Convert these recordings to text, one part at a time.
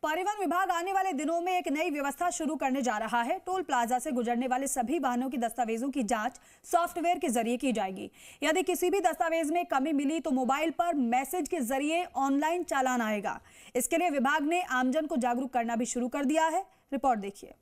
परिवहन विभाग आने वाले दिनों में एक नई व्यवस्था शुरू करने जा रहा है। टोल प्लाजा से गुजरने वाले सभी वाहनों की दस्तावेजों की जांच सॉफ्टवेयर के जरिए की जाएगी। यदि किसी भी दस्तावेज में कमी मिली तो मोबाइल पर मैसेज के जरिए ऑनलाइन चालान आएगा। इसके लिए विभाग ने आमजन को जागरूक करना भी शुरू कर दिया है। रिपोर्ट देखिए।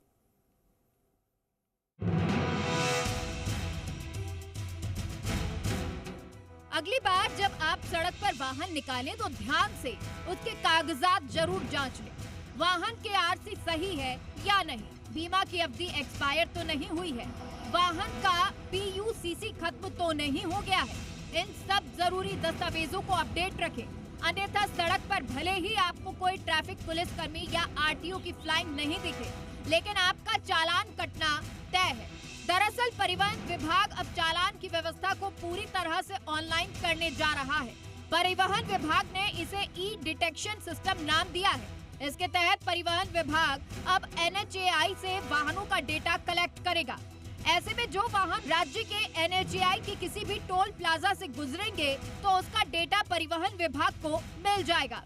अगली बार जब आप सड़क पर वाहन निकालें तो ध्यान से उसके कागजात जरूर जांच लें। वाहन के आरसी सही है या नहीं, बीमा की अवधि एक्सपायर तो नहीं हुई है, वाहन का PUCC खत्म तो नहीं हो गया है। इन सब जरूरी दस्तावेजों को अपडेट रखें, अन्यथा सड़क पर भले ही आपको कोई ट्रैफिक पुलिस कर्मी या RTO की फ्लाइंग नहीं दिखे, लेकिन आपका चालान कटना तय है। दरअसल परिवहन विभाग अब चालान की व्यवस्था को पूरी तरह से ऑनलाइन करने जा रहा है। परिवहन विभाग ने इसे ई-डिटेक्शन सिस्टम नाम दिया है। इसके तहत परिवहन विभाग अब NHAI से वाहनों का डेटा कलेक्ट करेगा। ऐसे में जो वाहन राज्य के NHAI के किसी भी टोल प्लाजा से गुजरेंगे तो उसका डेटा परिवहन विभाग को मिल जाएगा।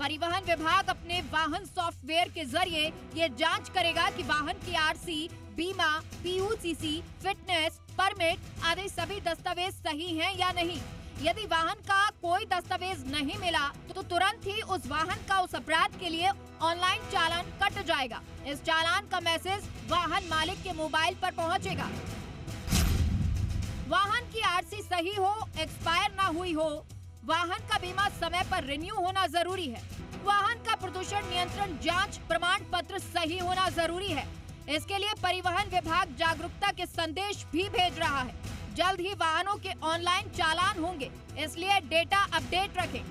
परिवहन विभाग अपने वाहन सॉफ्टवेयर के जरिए ये जांच करेगा कि वाहन की RC, बीमा, PUCC, फिटनेस, परमिट आदि सभी दस्तावेज सही हैं या नहीं। यदि वाहन का कोई दस्तावेज नहीं मिला तो तुरंत ही उस वाहन का उस अपराध के लिए ऑनलाइन चालान कट जाएगा। इस चालान का मैसेज वाहन मालिक के मोबाइल पर पहुंचेगा। वाहन की RC सही हो, एक्सपायर ना हुई हो, वाहन का बीमा समय पर रिन्यू होना जरूरी है, वाहन का प्रदूषण नियंत्रण जांच प्रमाण पत्र सही होना जरूरी है। इसके लिए परिवहन विभाग जागरूकता के संदेश भी भेज रहा है। जल्द ही वाहनों के ऑनलाइन चालान होंगे, इसलिए डेटा अपडेट रखें।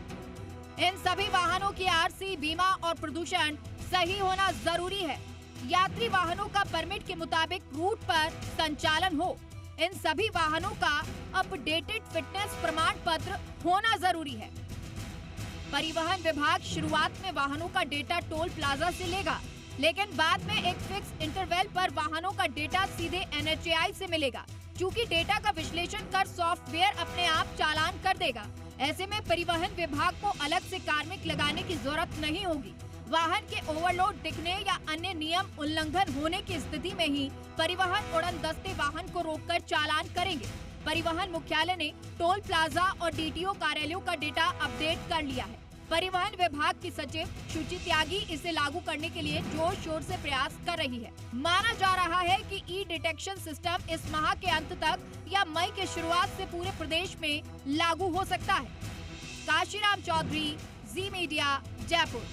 इन सभी वाहनों की RC, बीमा और प्रदूषण सही होना जरूरी है। यात्री वाहनों का परमिट के मुताबिक रूट पर संचालन हो। इन सभी वाहनों का अपडेटेड फिटनेस प्रमाण पत्र होना जरूरी है। परिवहन विभाग शुरुआत में वाहनों का डेटा टोल प्लाजा से लेगा, लेकिन बाद में एक फिक्स इंटरवल पर वाहनों का डेटा सीधे NHAI से मिलेगा। चूंकि डेटा का विश्लेषण कर सॉफ्टवेयर अपने आप चालान कर देगा, ऐसे में परिवहन विभाग को अलग से कार्मिक लगाने की जरूरत नहीं होगी। वाहन के ओवरलोड दिखने या अन्य नियम उल्लंघन होने की स्थिति में ही परिवहन उड़न दस्ते वाहन को रोककर चालान करेंगे। परिवहन मुख्यालय ने टोल प्लाजा और DTO कार्यालयों का डेटा अपडेट कर लिया है। परिवहन विभाग की सचिव शुचि त्यागी इसे लागू करने के लिए जोर शोर से प्रयास कर रही है। माना जा रहा है कि ई-डिटेक्शन सिस्टम इस माह के अंत तक या मई के शुरुआत से पूरे प्रदेश में लागू हो सकता है। काशीराम चौधरी, जी मीडिया, जयपुर।